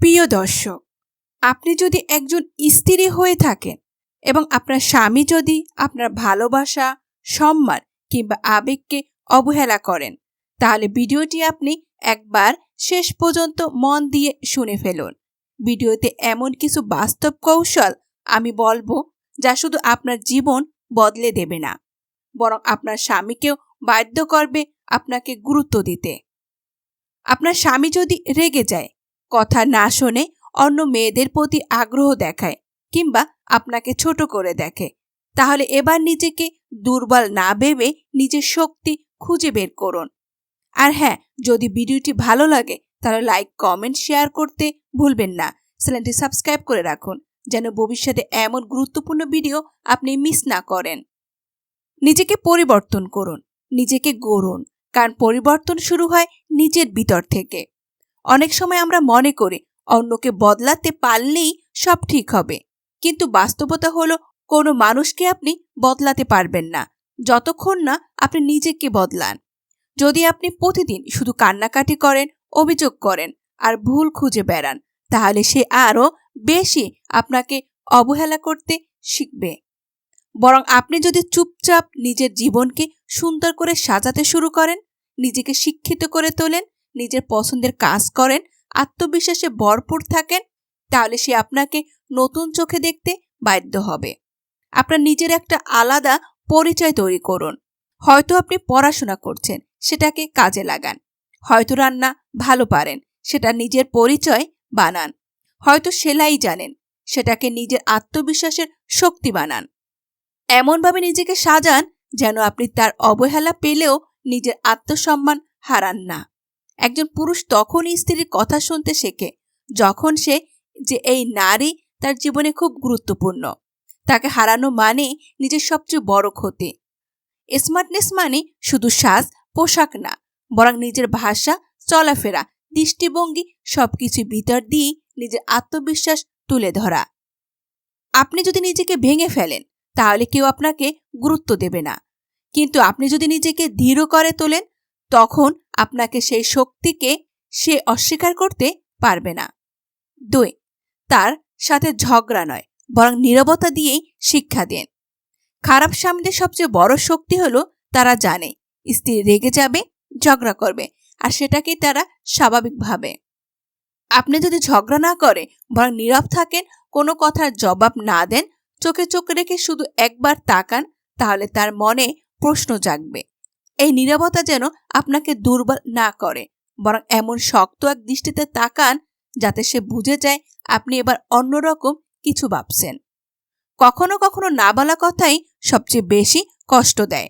প্রিয় দর্শক, আপনি যদি একজন স্ত্রী হয়ে থাকেন এবং আপনার স্বামী যদি আপনার ভালোবাসা, সম্মান কিংবা আবেগকে অবহেলা করেন, তাহলে ভিডিওটি আপনি একবার শেষ পর্যন্ত মন দিয়ে শুনে ফেলুন। ভিডিওতে এমন কিছু বাস্তব কৌশল আমি বলবো যা শুধু আপনার জীবন বদলে দেবে না, বরং আপনার স্বামীকেও বাধ্য করবে আপনাকে গুরুত্ব দিতে। আপনার স্বামী যদি রেগে যায়, কথা না শোনে, অন্য মেয়েদের প্রতি আগ্রহ দেখায় কিংবা আপনাকে ছোট করে দেখে, তাহলে এবার নিজেকে দুর্বল না ভেবে নিজের শক্তি খুঁজে বের করুন। আর হ্যাঁ, যদি ভিডিওটি ভালো লাগে তাহলে লাইক, কমেন্ট, শেয়ার করতে ভুলবেন না। চ্যানেলটি সাবস্ক্রাইব করে রাখুন যেন ভবিষ্যতে এমন গুরুত্বপূর্ণ ভিডিও আপনি মিস না করেন। নিজেকে পরিবর্তন করুন, নিজেকে গড়ুন, কারণ পরিবর্তন শুরু হয় নিজের ভিতর থেকে। অনেক সময় আমরা মনে করি অন্যকে বদলাতে পারলেই সব ঠিক হবে, কিন্তু বাস্তবতা হলো কোনো মানুষকে আপনি বদলাতে পারবেন না যতক্ষণ না আপনি নিজেকে বদলান। যদি আপনি প্রতিদিন শুধু কান্নাকাটি করেন, অভিযোগ করেন আর ভুল খুঁজে বেড়ান, তাহলে সে আরও বেশি আপনাকে অবহেলা করতে শিখবে। বরং আপনি যদি চুপচাপ নিজের জীবনকে সুন্দর করে সাজাতে শুরু করেন, নিজেকে শিক্ষিত করে তোলেন, নিজের পছন্দের কাজ করেন, আত্মবিশ্বাসে ভরপুর থাকেন, তাহলে সে আপনাকে নতুন চোখে দেখতে বাধ্য হবে। আপনার নিজের একটা আলাদা পরিচয় তৈরি করুন। হয়তো আপনি পড়াশোনা করছেন, সেটাকে কাজে লাগান। হয়তো রান্না ভালো পারেন, সেটা নিজের পরিচয় বানান। হয়তো সেলাই জানেন, সেটাকে নিজের আত্মবিশ্বাসের শক্তি বানান। এমনভাবে নিজেকে সাজান যেন আপনি তার অবহেলা পেলেও নিজের আত্মসম্মান হারান না। একজন পুরুষ তখনই স্ত্রীর কথা শুনতে শেখে যখন সে যে এই নারী তার জীবনে খুব গুরুত্বপূর্ণ। তাকে হারানো মানে নিজের সবচেয়ে বড় ক্ষতি। স্মার্টনেস মানে শুধু সাজ পোশাক না, বরং নিজের ভাষা, চলাফেরা, দৃষ্টিভঙ্গি সবকিছু ভিতর দিয়েই নিজের আত্মবিশ্বাস তুলে ধরা। আপনি যদি নিজেকে ভেঙে ফেলেন তাহলে কেউ আপনাকে গুরুত্ব দেবে না, কিন্তু আপনি যদি নিজেকে দৃঢ় করে তোলেন তখন আপনাকে সেই শক্তিকে সে অস্বীকার করতে পারবে না। 2. তার সাথে ঝগড়া নয়, বরং নীরবতা দিয়েই শিক্ষা দেন। খারাপ স্বামীদের সবচেয়ে বড় শক্তি হলো তারা জানে স্ত্রী রেগে যাবে, ঝগড়া করবে, আর সেটাকেই তারা স্বাভাবিক ভাবে। আপনি যদি ঝগড়া না করে বরং নীরব থাকেন, কোনো কথার জবাব না দেন, চোখে চোখ রেখে শুধু একবার তাকান, তাহলে তার মনে প্রশ্ন জাগবে। এই নীরবতা যেন আপনাকে দুর্বল না করে, বরং এমন শক্ত এক দৃষ্টিতে তাকান যাতে সে বুঝে যায় আপনি এবার অন্যরকম কিছু ভাবছেন। কখনো কখনো না বলা কথাই সবচেয়ে বেশি কষ্ট দেয়।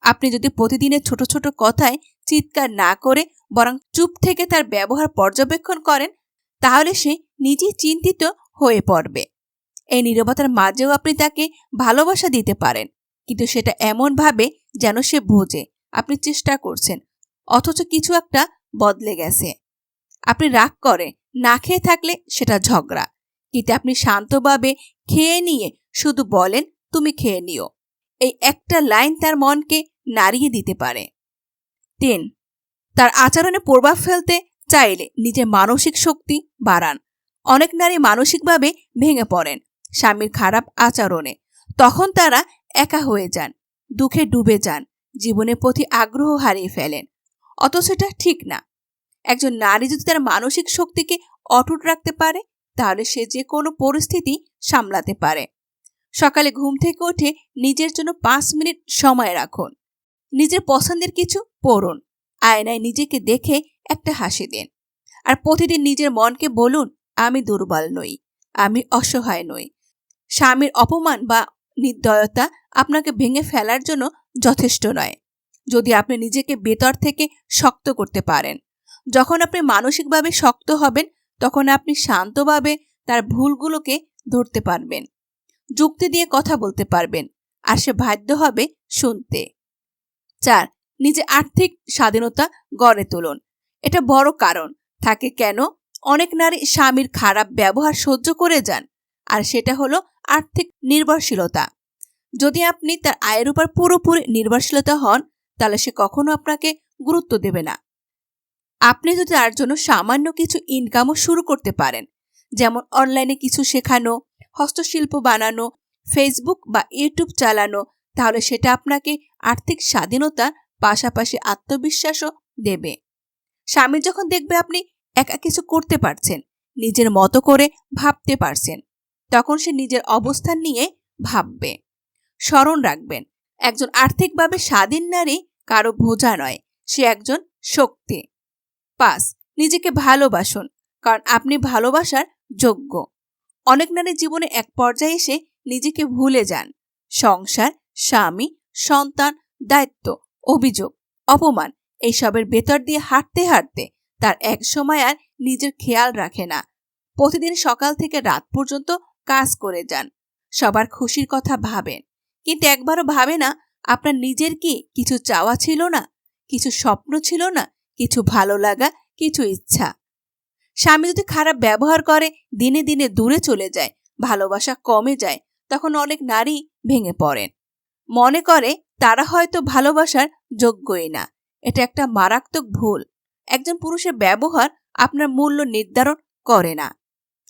আপনি যদি প্রতিদিনের ছোট ছোট কথায় চিৎকার না করে বরং চুপ থেকে তার ব্যবহার পর্যবেক্ষণ করেন, তাহলে সে নিজেই চিন্তিত হয়ে পড়বে। এই নীরবতার মাঝেও আপনি তাকে ভালোবাসা দিতে পারেন, কিন্তু সেটা এমনভাবে যেন সে বোঝে আপনি চেষ্টা করছেন, অথচ কিছু একটা বদলে গেছে। আপনি রাগ করে না খেয়ে থাকলে সেটা ঝগড়া, কিন্তু আপনি শান্তভাবে খেয়ে নিয়ে শুধু বলেন তুমি খেয়ে নিও, এই একটা লাইন তার মনকে নাড়িয়ে দিতে পারে। 3. তার আচরণে প্রভাব ফেলতে চাইলে নিজের মানসিক শক্তি বাড়ান। অনেক নারী মানসিকভাবে ভেঙে পড়েন স্বামীর খারাপ আচরণে। তখন তারা একা হয়ে যান, দুঃখে ডুবে যান, জীবনের প্রতি আগ্রহ হারিয়ে ফেলেন। অথচ এটা ঠিক না। একজন নারী যদি তার মানসিক শক্তিকে অটুট রাখতে পারে, তাহলে সে যে কোনো পরিস্থিতি সামলাতে পারে। সকালে ঘুম থেকে উঠে নিজের জন্য 5 মিনিট সময় রাখুন। নিজের পছন্দের কিছু পড়ুন, আয়নায় নিজেকে দেখে একটা হাসি দিন। আর প্রতিদিন নিজের মনকে বলুন, আমি দুর্বল নই, আমি অসহায় নই। স্বামীর অপমান বা নির্দয়তা আপনাকে ভেঙে ফেলার জন্য যথেষ্ট নয়, যদি আপনি নিজেকে ভেতর থেকে শক্ত করতে পারেন। যখন আপনি মানসিকভাবে শক্ত হবেন, তখন আপনি শান্তভাবে তার ভুলগুলোকে ধরতে পারবেন, যুক্তি দিয়ে কথা বলতে পারবেন, আর সে বাধ্য হবে শুনতে। 4. নিজে আর্থিক স্বাধীনতা গড়ে তুলুন। এটা বড় কারণ থাকে কেন অনেক নারী স্বামীর খারাপ ব্যবহার সহ্য করে যান, আর সেটা হলো আর্থিক নির্ভরশীলতা। যদি আপনি তার আয়ের উপর পুরোপুরি নির্ভরশীলতা হন, তাহলে সে কখনো আপনাকে গুরুত্ব দেবে না। আপনি যদি তার জন্য সামান্য কিছু ইনকামও শুরু করতে পারেন, যেমন অনলাইনে কিছু শেখানো, হস্তশিল্প বানানো, ফেসবুক বা ইউটিউব চালানো, তাহলে সেটা আপনাকে আর্থিক স্বাধীনতার পাশাপাশি আত্মবিশ্বাসও দেবে। স্বামী যখন দেখবে আপনি একা কিছু করতে পারছেন, নিজের মতো করে ভাবতে পারছেন, তখন সে নিজের অবস্থান নিয়ে ভাববে। স্মরণ রাখবেন, একজন আর্থিকভাবে স্বাধীন নারী কারো বোঝা নয়, সে একজন শক্তি। 5. নিজেকে ভালোবাসুন, কারণ আপনি ভালোবাসার যোগ্য। অনেক নারী জীবনে এক পর্যায়ে এসে নিজেকে ভুলে যান। সংসার, স্বামী, সন্তান, দায়িত্ব, অভিযোগ, অপমান এইসবের ভেতর দিয়ে হাঁটতে হাঁটতে তার এক সময় আর নিজের খেয়াল রাখে না। প্রতিদিন সকাল থেকে রাত পর্যন্ত কাজ করে যান, সবার খুশির কথা ভাবেন, কিন্তু একবারও ভাবে না আপনার নিজের কি কিছু চাওয়া ছিল না, কিছু স্বপ্ন ছিল না, কিছু ভালো লাগা, কিছু ইচ্ছা। স্বামী যদি খারাপ ব্যবহার করে, দিনে দিনে দূরে চলে যায়, ভালোবাসা কমে যায়, তখন অনেক নারী ভেঙে পড়েন। মনে করে তারা হয়তো ভালোবাসার যোগ্যই না। এটা একটা মারাত্মক ভুল। একজন পুরুষের ব্যবহার আপনার মূল্য নির্ধারণ করে না।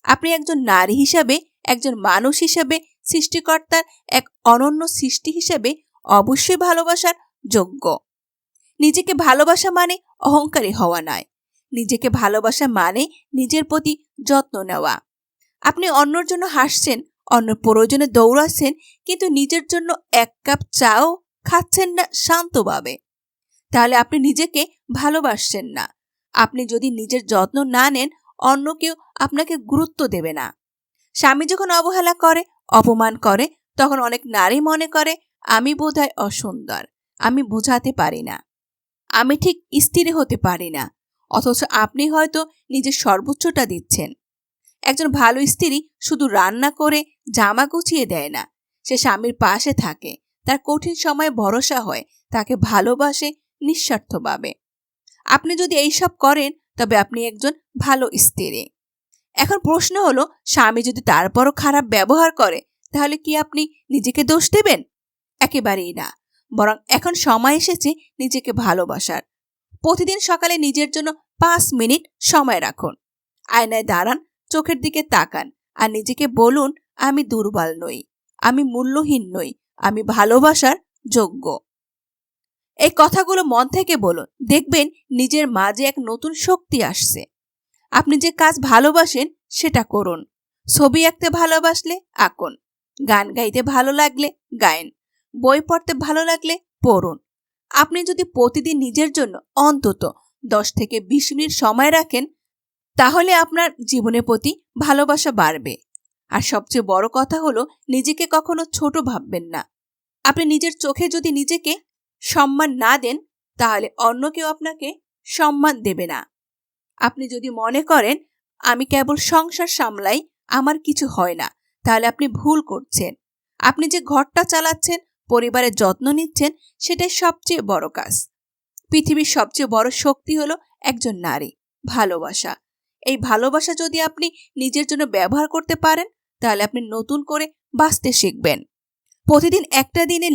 আপনি একজন নারী হিসাবে, একজন মানুষ হিসাবে, সৃষ্টিকর্তার এক অনন্য সৃষ্টি হিসাবে অবশ্যই ভালোবাসার যোগ্য। নিজেকে ভালোবাসা মানে অহংকারী হওয়া নয়। নিজেকে ভালোবাসা মানে নিজের প্রতি যত্ন নেওয়া। আপনি অন্যর জন্য হাসছেন, অন্য প্রয়োজনে দৌড়াচ্ছেন, কিন্তু নিজের জন্য এক কাপ চাও খাচ্ছেন না শান্তভাবে, তাহলে আপনি নিজেকে ভালোবাসছেন না। আপনি যদি নিজের যত্ন না নেন, অন্য কেউ আপনাকে গুরুত্ব দেবে না। স্বামী যখন অবহেলা করে, অপমান করে, তখন অনেক নারী মনে করে আমি বোধহয় অসুন্দর, আমি বোঝাতে পারি না, আমি ঠিক স্থির হতে পারি না। অথচ আপনি হয়তো নিজের সর্বোচ্চটা দিচ্ছেন। একজন ভালো স্ত্রী শুধু রান্না করে জামা গুছিয়ে দেয় না, সে স্বামীর পাশে থাকে, তার কঠিন সময়ে ভরসা হয়, তাকে ভালোবাসে নিঃস্বার্থভাবে। আপনি যদি এইসব করেন, তবে আপনি একজন ভালো স্ত্রী। এখন প্রশ্ন হলো, স্বামী যদি তারপরও খারাপ ব্যবহার করে, তাহলে কি আপনি নিজেকে দোষ দেবেন? একেবারেই না। বরং এখন সময় এসেছে নিজেকে ভালোবাসার। প্রতিদিন সকালে নিজের জন্য 5 মিনিট সময় রাখুন। আয়নায় দাঁড়ান, চোখের দিকে তাকান আর নিজেকে বলুন, আমি দুর্বল নই, আমি মূল্যহীন নই, আমি ভালোবাসার যোগ্য। এই কথাগুলো মন থেকে বলুন, দেখবেন নিজের মাঝে এক নতুন শক্তি আসছে। আপনি যে কাজ ভালোবাসেন সেটা করুন। ছবি আঁকতে ভালোবাসলে আঁকুন, গান গাইতে ভালো লাগলে গায়েন, বই পড়তে ভালো লাগলে পড়ুন। আপনি যদি প্রতিদিন নিজের জন্য অন্তত 10 থেকে 20 মিনিট সময় রাখেন, তাহলে আপনার জীবনের প্রতি ভালোবাসা বাড়বে। আর সবচেয়ে বড় কথা হলো, নিজেকে কখনো ছোট ভাববেন না। আপনি নিজের চোখে যদি নিজেকে সম্মান না দেন, তাহলে অন্য কেউ আপনাকে সম্মান দেবে না। আপনি যদি মনে করেন আমি কেবল সংসার সামলাই, আমার কিছু হয় না, তাহলে আপনি ভুল করছেন। আপনি যে ঘরটা চালাচ্ছেন, পরিবারের যত্ন নিচ্ছেন, সেটাই সবচেয়ে বড় কাজ। পৃথিবীর সবচেয়ে বড় শক্তি হলো একজন নারী, ভালোবাসা। এই ভালোবাসা যদি আপনি নিজের জন্য ব্যবহার করতে পারেন, তাহলে আপনি নতুন করে বাঁচতে শিখবেন। প্রতিদিন একটা দিনে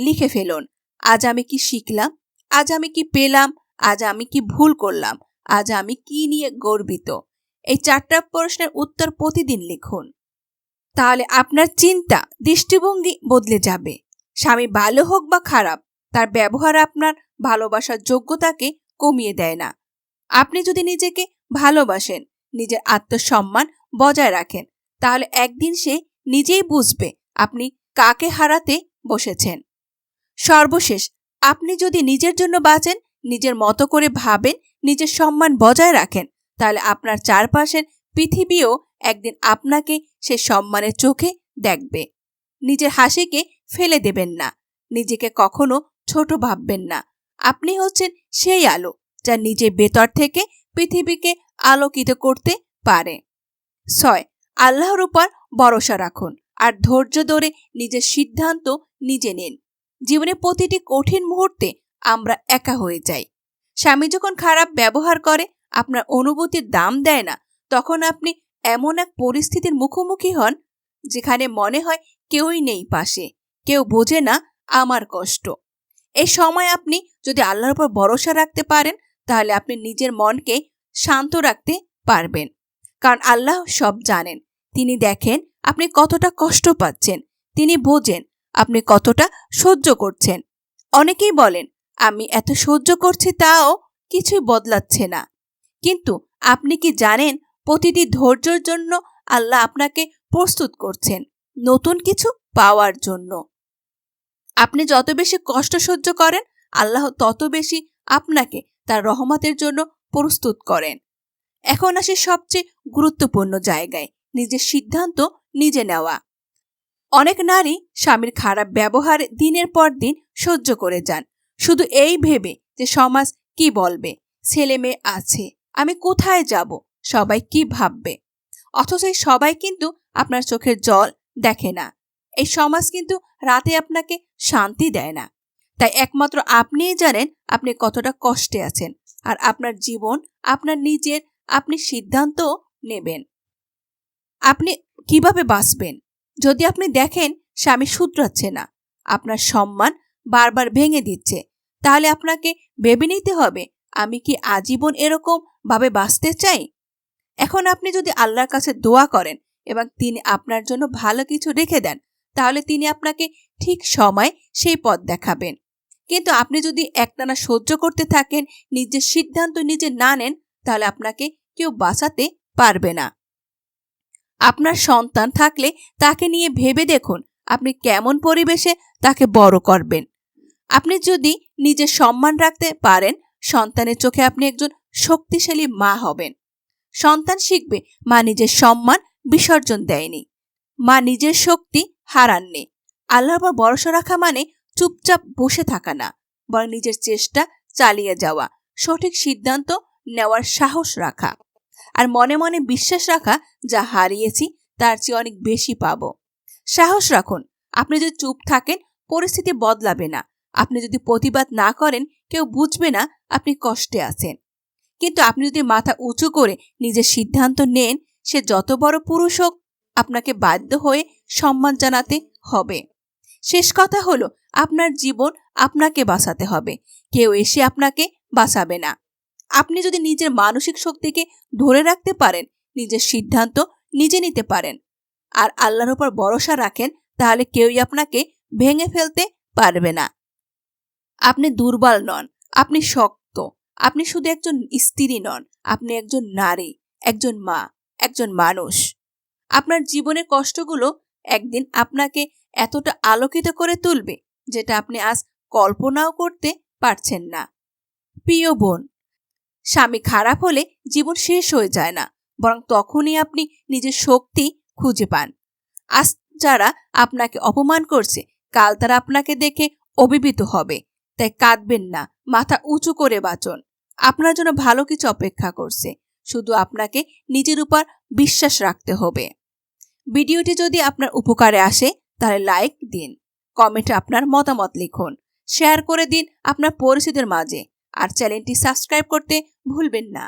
লিখে ফেলুন, আজ আমি কি শিখলাম, আজ আমি কি পেলাম, আজ আমি কি ভুল করলাম, আজ আমি কি নিয়ে গর্বিত। এই 4টা প্রশ্নের উত্তর প্রতিদিন লিখুন। তাহলে আপনার চিন্তা, দৃষ্টিভঙ্গি বদলে যাবে। স্বামী ভালো হোক বা খারাপ, তার ব্যবহার আপনার ভালোবাসার যোগ্যতাকে কমিয়ে দেয় না। আপনি যদি নিজেকে ভালোবাসেন, নিজের আত্মসম্মান বজায় রাখেন, তাহলে একদিন সে নিজেই বুঝবে আপনি কাকে হারাতে বসেছেন। সর্বশেষ, আপনি যদি নিজের জন্য বাঁচেন, নিজের মতো করে ভাবেন, নিজের সম্মান বজায় রাখেন, তাহলে আপনার চারপাশের পৃথিবীও একদিন আপনাকে সে সম্মানের চোখে দেখবে। নিজের হাসিকে ফেলে দেবেন না, নিজেকে কখনো ছোট ভাববেন না। আপনি হচ্ছেন সেই আলো যা নিজের ভেতর থেকে পৃথিবীকে আলোকিত করতে পারে। 6. আল্লাহর উপর ভরসা রাখুন আর ধৈর্য ধরে নিজের সিদ্ধান্ত নিজে নিন। জীবনে প্রতিটি কঠিন মুহূর্তে আমরা একা হয়ে যাই। স্বামী যখন খারাপ ব্যবহার করে, আপনার অনুভূতির দাম দেয় না, তখন আপনি এমন এক পরিস্থিতির মুখোমুখি হন যেখানে মনে হয় কেউই নেই পাশে, কেউ বোঝে না আমার কষ্ট। এই সময় আপনি যদি আল্লাহর উপর ভরসা রাখতে পারেন, তাহলে আপনি নিজের মনকে শান্ত রাখতে পারবেন। কারণ আল্লাহ সব জানেন। তিনি দেখেন আপনি কতটা কষ্ট পাচ্ছেন, তিনি বোঝেন আপনি কতটা সহ্য করছেন। অনেকেই বলেন, আমি এত সহ্য করছি তাও কিছুই বদলাচ্ছে না। কিন্তু আপনি কি জানেন প্রতিটি ধৈর্যের জন্য আল্লাহ আপনাকে প্রস্তুত করছেন নতুন কিছু পাওয়ার জন্য। আপনি যত বেশি কষ্ট সহ্য করেন, আল্লাহ তত বেশি আপনাকে তার রহমতের জন্য প্রস্তুত করেন। এখন আসে সবচেয়ে গুরুত্বপূর্ণ জায়গায়, নিজের সিদ্ধান্ত নিজে নেওয়া। অনেক নারী স্বামীর খারাপ ব্যবহার দিনের পর দিন সহ্য করে যান, শুধু এই ভেবে যে সমাজ কি বলবে, ছেলে মেয়ে আছে, আমি কোথায় যাব, সবাই কি ভাববে। অথচ সবাই কিন্তু আপনার চোখের জল দেখে না। এই সমাজ কিন্তু রাতে আপনাকে শান্তি দেয় না। তাই একমাত্র আপনিই জানেন আপনি কতটা কষ্টে আছেন, আর আপনার জীবন আপনার নিজের। আপনি সিদ্ধান্ত নেবেন আপনি কিভাবে বাঁচবেন। যদি আপনি দেখেন স্বামী শুধরাচ্ছে না, আপনার সম্মান বারবার ভেঙে দিচ্ছে, তাহলে আপনাকে ভেবে নিতে হবে, আমি কি আজীবন এরকম ভাবে বাঁচতে চাই। এখন আপনি যদি আল্লাহর কাছে দোয়া করেন এবং তিনি আপনার জন্য ভালো কিছু রেখে দেন, তাহলে তিনি আপনাকে ঠিক সময় সেই পথ দেখাবেন। কিন্তু আপনি যদি একটানা সহ্য করতে থাকেন, নিজের সিদ্ধান্ত নিজে না নেন, তাহলে আপনাকে কেউ বাঁচাতে পারবে না। আপনার সন্তান থাকলে তাকে নিয়ে ভেবে দেখুন আপনি কেমন পরিবেশে তাকে বড় করবেন। আপনি যদি নিজের সম্মান রাখতে পারেন, সন্তানের চোখে আপনি একজন শক্তিশালী মা হবেন। সন্তান শিখবে মা নিজের সম্মান বিসর্জন দেয়নি, মা নিজের শক্তি হারাননি। আল্লাহর উপর ভরসা রাখা মানে চুপচাপ বসে থাকা না, বরং নিজের চেষ্টা চালিয়ে যাওয়া, সঠিক সিদ্ধান্ত নেওয়ার সাহস রাখা, আর মনে মনে বিশ্বাস রাখা যা হারিয়েছি তার চেয়ে অনেক বেশি পাবো। সাহস রাখুন। আপনি যদি চুপ থাকেন, পরিস্থিতি বদলাবে না। আপনি যদি প্রতিবাদ না করেন, কেউ বুঝবে না আপনি কষ্টে আছেন। কিন্তু আপনি যদি মাথা উঁচু করে নিজের সিদ্ধান্ত নেন, সে যত বড় পুরুষ হোক, আপনাকে বাধ্য হয়ে সম্মান জানাতে হবে। শেষ কথা হলো, আপনার জীবন আপনাকে বাঁচাতে হবে, কেউ এসে আপনাকে বাঁচাবে না। আপনি যদি নিজের মানসিক শক্তিকে ধরে রাখতে পারেন, নিজের সিদ্ধান্ত নিজে নিতে পারেন, আর আল্লাহর উপর ভরসা রাখেন, তাহলে কেউই আপনাকে ভেঙে ফেলতে পারবে না। আপনি দুর্বল নন, আপনি শক্ত। আপনি শুধু একজন স্ত্রী নন, আপনি একজন নারী, একজন মা, একজন মানুষ। আপনার জীবনের কষ্টগুলো একদিন আপনাকে এতটা আলোকিত করে তুলবে, যেটা আপনি আজ কল্পনাও করতে পারছেন না। প্রিয় বোন, স্বামী খারাপ হলে জীবন শেষ হয়ে যায় না, বরং তখনই আপনি নিজের শক্তি খুঁজে পান। আজ যারা আপনাকে অপমান করছে, কাল তারা আপনাকে দেখে অভিভূত হবে। তাই কাঁদবেন না, মাথা উঁচু করে বাঁচুন। আপনার জন্য ভালো কিছু অপেক্ষা করছে, শুধু আপনাকে নিজের উপর বিশ্বাস রাখতে হবে। ভিডিওটি যদি আপনার উপকারে আসে, তাহলে লাইক দিন, কমেন্টে আপনার মতামত লিখুন, শেয়ার করে দিন আপনার পরিচিতদের মাঝে, আর চ্যানেলটি সাবস্ক্রাইব করতে ভুলবেন না।